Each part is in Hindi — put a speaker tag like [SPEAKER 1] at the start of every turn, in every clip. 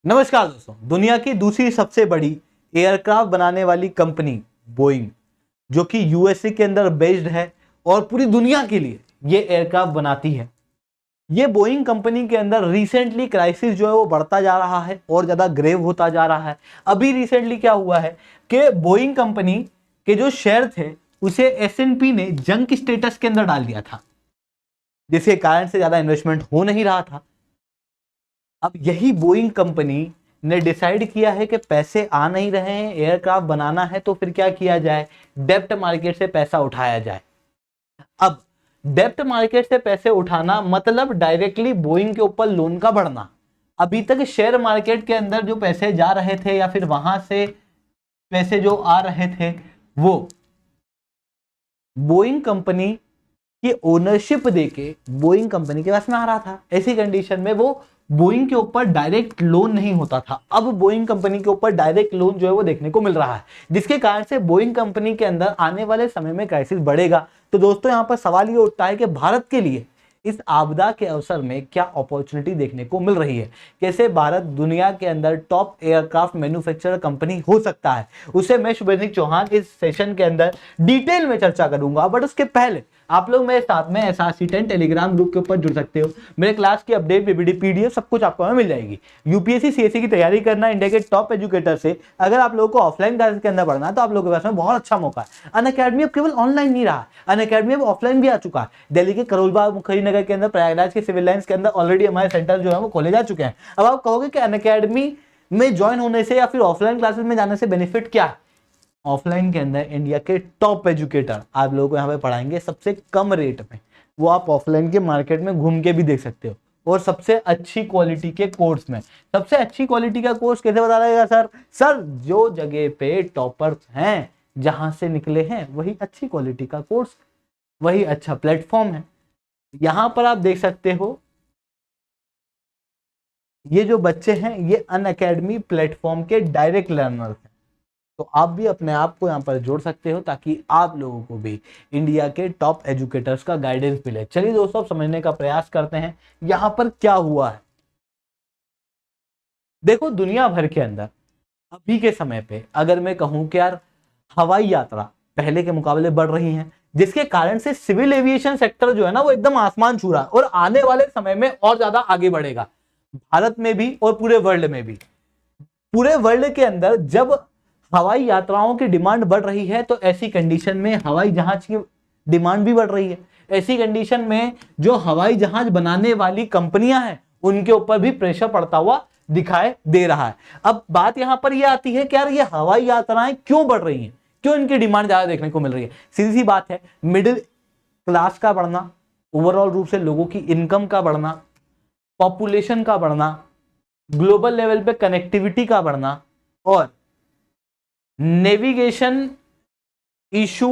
[SPEAKER 1] नमस्कार दोस्तों, दुनिया की दूसरी सबसे बड़ी एयरक्राफ्ट बनाने वाली कंपनी बोइंग, जो कि यूएसए के अंदर बेस्ड है और पूरी दुनिया के लिए ये एयरक्राफ्ट बनाती है। ये बोइंग कंपनी के अंदर रिसेंटली क्राइसिस जो है वो बढ़ता जा रहा है और ज्यादा ग्रेव होता जा रहा है। अभी रिसेंटली क्या हुआ है कि बोइंग कंपनी के जो शेयर थे उसे एस&पी ने जंक स्टेटस के अंदर डाल दिया था, जिसके कारण से ज्यादा इन्वेस्टमेंट हो नहीं रहा था। अब यही बोइंग कंपनी ने डिसाइड किया है कि पैसे आ नहीं रहे हैं, एयरक्राफ्ट बनाना है, तो फिर क्या किया जाए, डेब्ट मार्केट से पैसा उठाया जाए। अब डेब्ट मार्केट से पैसे उठाना मतलब डायरेक्टली बोइंग के ऊपर लोन का बढ़ना। अभी तक शेयर मार्केट के अंदर जो पैसे जा रहे थे या फिर वहां से पैसे जो आ रहे थे वो बोइंग कंपनी की ओनरशिप देके बोइंग कंपनी के पास में आ रहा था। ऐसी कंडीशन में वो बोइंग के ऊपर डायरेक्ट लोन नहीं होता था। अब बोइंग कंपनी के ऊपर डायरेक्ट लोन जो है वो देखने को मिल रहा है, जिसके कारण से बोइंग कंपनी के अंदर आने वाले समय में क्राइसिस बढ़ेगा। तो दोस्तों, यहां पर सवाल ये उठता है कि भारत के लिए इस आपदा के अवसर में क्या अपॉर्चुनिटी देखने को मिल रही है, कैसे भारत दुनिया के अंदर टॉप एयरक्राफ्ट मैन्युफैक्चरर कंपनी हो सकता है। उसे मैं शुभेंद्र चौहान इस सेशन के अंदर डिटेल में चर्चा करूंगा। बट उसके पहले आप लोग मेरे साथ में SRC10 टेलीग्राम ग्रुप के ऊपर जुड़ सकते हो। मेरे क्लास की अपडेट, पीपीटी, पीडीएफ सब कुछ आपको मिल जाएगी। यूपीएससी सीएससी की तैयारी करना इंडिया के टॉप एजुकेटर से अगर आप लोगों को ऑफलाइन क्लासेस के अंदर पढ़ना है तो आप लोगों के पास में बहुत अच्छा मौका है। अनअकैडमी अब केवल ऑनलाइन नहीं रहा, अनअकैडमी अब ऑफलाइन भी आ चुका है। दिल्ली के करोलबाग मुखर्जी के अंदर, प्रयागराज के सिविल लाइंस के अंदर ऑलरेडी हमारे सेंटर जो है वो खोले जा चुके हैं। अब आप कहोगे कि अनअकैडमी में ज्वाइन होने से या फिर ऑफलाइन क्लासेस में जाने से बेनिफिट क्या है। ऑफलाइन के अंदर इंडिया के टॉप एजुकेटर आप लोगों को यहाँ पे पढ़ाएंगे सबसे कम रेट में। वो आप ऑफलाइन के मार्केट में घूम के भी देख सकते हो, और सबसे अच्छी क्वालिटी के कोर्स में। सबसे अच्छी क्वालिटी का कोर्स कैसे बता रहेगा सर जो जगह पे टॉपर्स हैं, जहां से निकले हैं, वही अच्छी क्वालिटी का कोर्स, वही अच्छा प्लेटफॉर्म है। यहां पर आप देख सकते हो ये जो बच्चे हैं ये अनअकैडमी प्लेटफॉर्म के डायरेक्ट लर्नर्स हैं। तो आप भी अपने आप को यहाँ पर जोड़ सकते हो ताकि आप लोगों को भी इंडिया के टॉप एजुकेटर्स का गाइडेंस मिले। चलिए दोस्तों, अब समझने का प्रयास करते हैं यहाँ पर क्या हुआ है। देखो, दुनिया भर के अंदर अभी के समय पे अगर मैं कहूं कि यार हवाई यात्रा पहले के मुकाबले बढ़ रही है, जिसके कारण से सिविल एविएशन सेक्टर जो है ना वो एकदम आसमान छू रहा है और आने वाले समय में और ज्यादा आगे बढ़ेगा, भारत में भी और पूरे वर्ल्ड में भी। पूरे वर्ल्ड के अंदर जब हवाई यात्राओं की डिमांड बढ़ रही है तो ऐसी कंडीशन में हवाई जहाज की डिमांड भी बढ़ रही है। ऐसी कंडीशन में जो हवाई जहाज बनाने वाली कंपनियां हैं उनके ऊपर भी प्रेशर पड़ता हुआ दिखाई दे रहा है। अब बात यहां पर यह आती है कि यार ये हवाई यात्राएं क्यों बढ़ रही हैं, क्यों इनकी डिमांड ज्यादा देखने को मिल रही है। सीधी सी बात है, मिडिल क्लास का बढ़ना, ओवरऑल रूप से लोगों की इनकम का बढ़ना, पॉपुलेशन का बढ़ना, ग्लोबल लेवल पे कनेक्टिविटी का बढ़ना और नेविगेशन इशू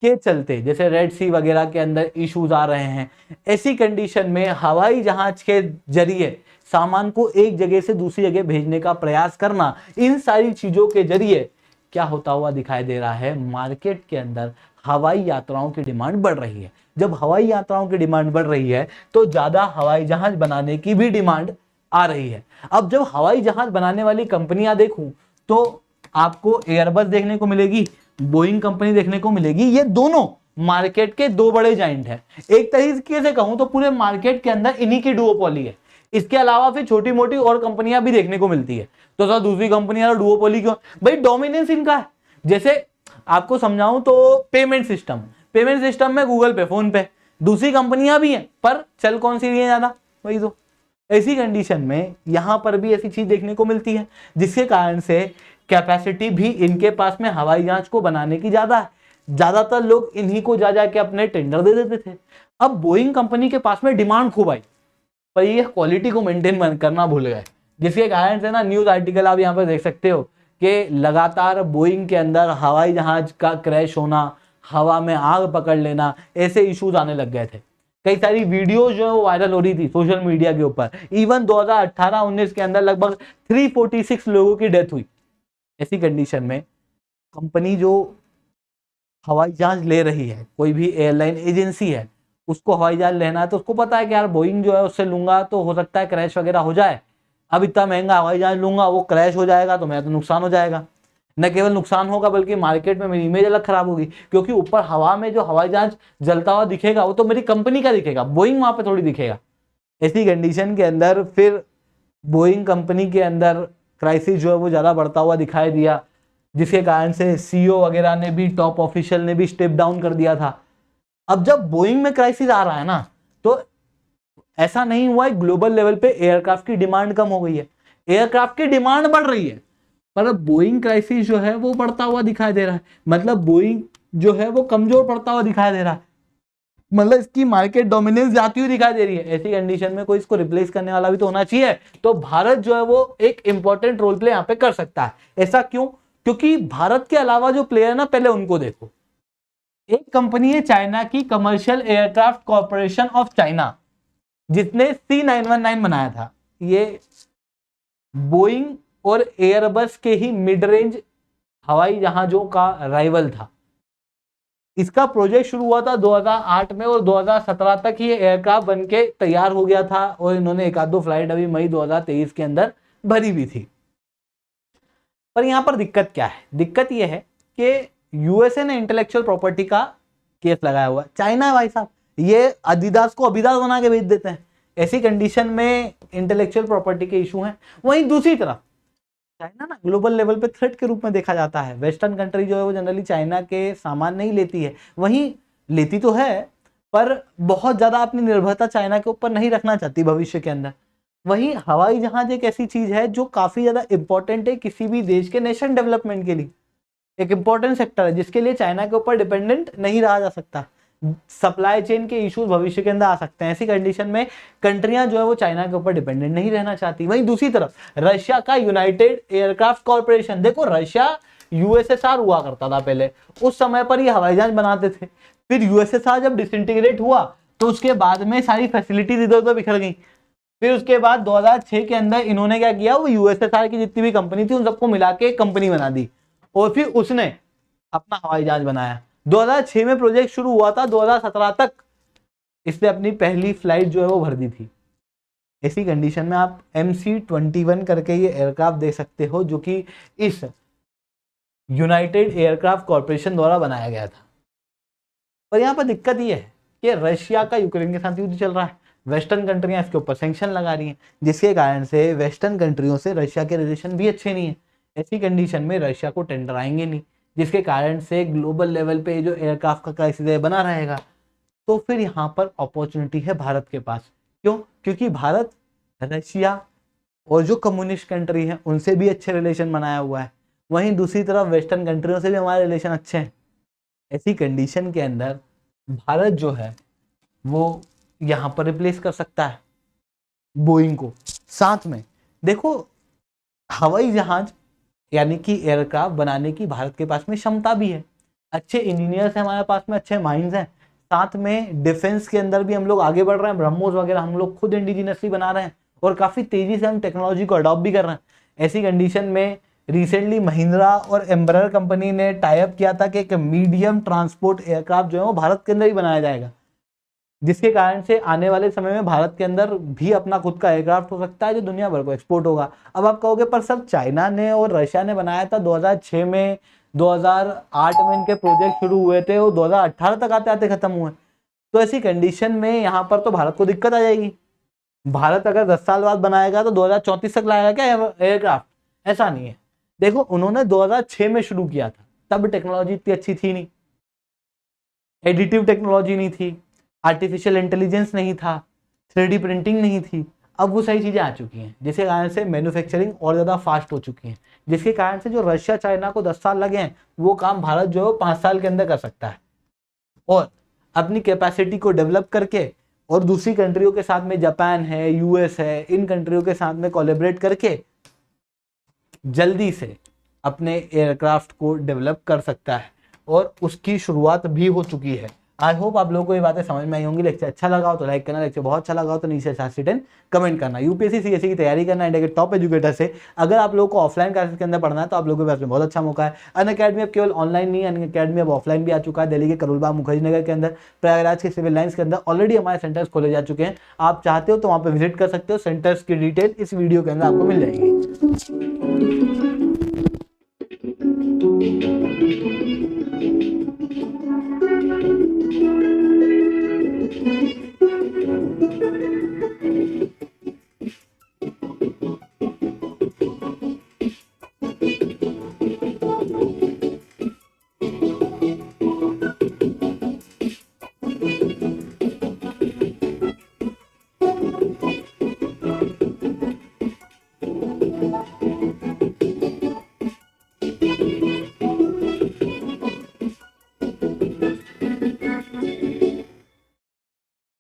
[SPEAKER 1] के चलते, जैसे रेड सी वगैरह के अंदर इश्यूज आ रहे हैं, ऐसी कंडीशन में हवाई जहाज के जरिए सामान को एक जगह से दूसरी जगह भेजने का प्रयास करना, इन सारी चीजों के जरिए क्या होता हुआ दिखाई दे रहा है, मार्केट के अंदर हवाई यात्राओं की डिमांड बढ़ रही है। जब हवाई यात्राओं की डिमांड बढ़ रही है तो ज्यादा हवाई जहाज बनाने की भी डिमांड आ रही है। अब जब हवाई जहाज बनाने वाली कंपनियां देखूं तो आपको एयरबस देखने को मिलेगी, बोइंग कंपनी देखने को मिलेगी। ये दोनों मार्केट के दो बड़े जाइंट हैं। एक तरीके से कहूं तो पूरे मार्केट के अंदर इन्हीं की डुओपोली है। इसके अलावा फिर छोटी मोटी और कंपनियां भी देखने को मिलती है। तो सर दूसरी कंपनियां डुओपोली क्यों? भाई डोमिनेंस इनका है। जैसे आपको समझाऊं तो पेमेंट सिस्टम में गूगल पे, फोन पे, दूसरी कंपनियां भी हैं, पर चल कौन सी रही है ज्यादा, वही तो। ऐसी कंडीशन में यहां पर भी ऐसी चीज देखने को मिलती है, जिसके कारण से कैपेसिटी भी इनके पास में हवाई जहाज को बनाने की ज्यादा है। ज्यादातर लोग इन्हीं को जा जाके अपने टेंडर दे देते थे। अब बोइंग कंपनी के पास में डिमांड खूब आई, पर ये क्वालिटी को मेंटेन करना भूल गए, जिसके कारण से ना न्यूज आर्टिकल आप यहाँ पर देख सकते हो कि लगातार बोइंग के अंदर हवाई जहाज का क्रैश होना, हवा में आग पकड़ लेना, ऐसे इश्यूज आने लग गए थे। कई सारी वीडियोज जो है वो वायरल हो रही थी सोशल मीडिया के ऊपर। इवन 2018-19 के अंदर लगभग 346 लोगों की डेथ हुई। ऐसी कंडीशन में कंपनी जो हवाई जहाज ले रही है, कोई भी एयरलाइन एजेंसी है, उसको हवाई जहाज लेना है तो उसको पता है कि यार बोइंग जो है उससे लूंगा तो हो सकता है क्रैश वगैरह हो जाए। अब इतना महंगा हवाई जहाज लूंगा, वो क्रैश हो जाएगा तो मेरा तो नुकसान हो जाएगा। न केवल नुकसान होगा बल्कि मार्केट में मेरी इमेज अलग खराब होगी, क्योंकि ऊपर हवा में जो हवाई जहाज जलता हुआ दिखेगा वो तो मेरी कंपनी का दिखेगा, बोइंग वहां पे थोड़ी दिखेगा। ऐसी कंडीशन के अंदर फिर बोइंग कंपनी के अंदर क्राइसिस जो है वो ज्यादा बढ़ता हुआ दिखाई दिया, जिसके कारण से सीईओ वगैरह ने भी, टॉप ऑफिशियल ने भी स्टेप डाउन कर दिया था। अब जब बोइंग में क्राइसिस आ रहा है ना, तो ऐसा नहीं हुआ है ग्लोबल लेवल पे एयरक्राफ्ट की डिमांड कम हो गई है, एयरक्राफ्ट की डिमांड बढ़ रही है, पर बोइंग क्राइसिस जो है वो बढ़ता हुआ दिखाई दे रहा है। मतलब बोइंग जो है वो कमजोर पड़ता हुआ दिखाई दे रहा है, मतलब इसकी मार्केट डोमिनेंस जाती हुई दिखाई दे रही है। ऐसी कंडीशन में कोई इसको रिप्लेस करने वाला भी तो होना चाहिए, तो भारत जो है वो एक इंपॉर्टेंट रोल प्ले यहाँ पे कर सकता है। ऐसा क्यों? क्योंकि भारत के अलावा जो प्लेयर है ना, पहले उनको देखो। एक कंपनी है चाइना की, commercial aircraft corporation of China, जिसने C919 बनाया था। ये बोइंग और एयरबस के ही मिड रेंज हवाई जहाजों का राइवल था। इसका प्रोजेक्ट शुरू हुआ था 2008 में और 2017 तक ये एयरक्राफ्ट बनके तैयार हो गया था, और इन्होंने एक आध दो फ्लाइट अभी मई 2023 के अंदर भरी भी थी। पर यहां पर दिक्कत क्या है? दिक्कत यह है कि यूएसए ने इंटेलेक्चुअल प्रॉपर्टी का केस लगाया हुआ है। चाइना है भाई साहब, ये अदिदास को अभिदास बना के बेच देते हैं। ऐसी कंडीशन में इंटेलेक्चुअल प्रॉपर्टी के इशू हैं। वहीं दूसरी तरफ चाइना ना ग्लोबल लेवल पे थ्रेट के रूप में देखा जाता है। वेस्टर्न कंट्री जो है वो जनरली चाइना के सामान नहीं लेती है, वहीं लेती तो है पर बहुत ज्यादा अपनी निर्भरता चाइना के ऊपर नहीं रखना चाहती भविष्य के अंदर। वहीं हवाई जहाज एक ऐसी चीज है जो काफी ज्यादा इंपॉर्टेंट है किसी भी देश के नेशन डेवलपमेंट के लिए, एक इंपॉर्टेंट सेक्टर है जिसके लिए चाइना के ऊपर डिपेंडेंट नहीं रहा जा सकता। सप्लाई चेन के इश्यूज भविष्य के अंदर आ सकते हैं। ऐसी कंडीशन में कंट्रियां जो है वो चाइना के ऊपर डिपेंडेंट नहीं रहना चाहती। वहीं दूसरी तरफ रशिया का यूनाइटेड एयरक्राफ्ट कॉर्पोरेशन, देखो रशिया यूएसएसआर हुआ करता था पहले, उस समय पर ये हवाई जहाज बनाते थे। फिर यूएसएसआर जब डिसइंटीग्रेट हुआ तो उसके बाद में सारी फैसिलिटीज इधर उधर बिखर गई। फिर उसके बाद 2006 के अंदर इन्होंने क्या किया, वो यूएसएसआर की जितनी भी कंपनी थी उन सबको मिला के कंपनी बना दी, और फिर उसने अपना हवाई जहाज बनाया। 2006 में प्रोजेक्ट शुरू हुआ था, 2017 तक इसने अपनी पहली फ्लाइट जो है वो भर दी थी। ऐसी कंडीशन में आप MC-21 करके ये एयरक्राफ्ट देख सकते हो, जो कि इस यूनाइटेड एयरक्राफ्ट कॉर्पोरेशन द्वारा बनाया गया था। पर यहाँ पर दिक्कत ये है कि रशिया का यूक्रेन के साथ युद्ध चल रहा है, वेस्टर्न कंट्रियां इसके ऊपर सैंक्शन लगा रही हैं, जिसके कारण से वेस्टर्न कंट्रियों से रशिया के रिलेशन भी अच्छे नहीं है। ऐसी कंडीशन में रशिया को टेंडर आएंगे नहीं, जिसके कारण से ग्लोबल लेवल पे जो एयरक्राफ्ट का क्राइसिस बना रहेगा। तो फिर यहाँ पर अपॉर्चुनिटी है भारत के पास। क्यों? क्योंकि भारत रशिया और जो कम्युनिस्ट कंट्री है उनसे भी अच्छे रिलेशन बनाया हुआ है, वहीं दूसरी तरफ वेस्टर्न कंट्रियों से भी हमारे रिलेशन अच्छे हैं। ऐसी कंडीशन के अंदर भारत जो है वो यहाँ पर रिप्लेस कर सकता है बोइंग को। साथ में देखो, हवाई जहाज यानी कि एयरक्राफ्ट बनाने की भारत के पास में क्षमता भी है, अच्छे इंजीनियर्स हैं हमारे पास में, अच्छे माइंड्स हैं। साथ में डिफेंस के अंदर भी हम लोग आगे बढ़ रहे हैं, ब्रह्मोस वगैरह हम लोग खुद इंडिजिनसली बना रहे हैं और काफी तेजी से हम टेक्नोलॉजी को अडॉप्ट भी कर रहे हैं। ऐसी कंडीशन में रिसेंटली महिंद्रा और एम्ब्रायर कंपनी ने टाई अप किया था कि एक मीडियम ट्रांसपोर्ट एयरक्राफ्ट जो है वो भारत के अंदर ही बनाया जाएगा, जिसके कारण से आने वाले समय में भारत के अंदर भी अपना खुद का एयरक्राफ्ट हो सकता है जो दुनिया भर को एक्सपोर्ट होगा। अब आप कहोगे पर सब चाइना ने और रशिया ने बनाया था 2006 में, 2008 में इनके प्रोजेक्ट शुरू हुए थे, वो 2018 तक आते आते खत्म हुए। तो ऐसी कंडीशन में यहाँ पर तो भारत को दिक्कत आ जाएगी। भारत अगर 10 साल बाद बनाएगा तो 2034 तक लाएगा क्या एयरक्राफ्ट? ऐसा नहीं है। देखो उन्होंने 2006 में शुरू किया था, तब टेक्नोलॉजी इतनी अच्छी थी नहीं, एडिटिव टेक्नोलॉजी नहीं थी, आर्टिफिशियल इंटेलिजेंस नहीं था, 3D प्रिंटिंग नहीं थी। अब वो सही चीजें आ चुकी हैं, जिसके कारण से मैन्युफैक्चरिंग और ज्यादा फास्ट हो चुकी है, जिसके कारण से जो रशिया चाइना को 10 साल लगे हैं वो काम भारत जो है 5 साल के अंदर कर सकता है। और अपनी कैपेसिटी को डेवलप करके और दूसरी कंट्रियों के साथ में, जापान है, यूएस है, इन कंट्रियों के साथ में कोलैबोरेट करके जल्दी से अपने एयरक्राफ्ट को डेवलप कर सकता है, और उसकी शुरुआत भी हो चुकी है। आई होप आप लोगों को ये बातें समझ में आई होंगी। लेक्चर अच्छा लगा हो तो लाइक करना, लेक्चर बहुत अच्छा लगा हो तो नीचे #10 कमेंट करना। यूपीएससी सीएससी की तैयारी करना इंडिया के टॉप एजुकेटर से। अगर आप लोगों को ऑफलाइन क्लासेस के अंदर पढ़ना है तो आप लोगों के पास में बहुत अच्छा मौका है। अनअकैडमी अब केवल ऑनलाइन नहीं, अनअकैडमी अब ऑफलाइन भी आ चुका है। दिल्ली के करोलबाग मुखर्जी नगर के अंदर, प्रयागराज के सिविल लाइन्स के अंदर ऑलरेडी हमारे सेंटर्स खोले जा चुके हैं। आप चाहते हो तो वहाँ पे विजिट कर सकते हो। सेंटर्स की डिटेल इस वीडियो के अंदर आपको मिल जाएगी।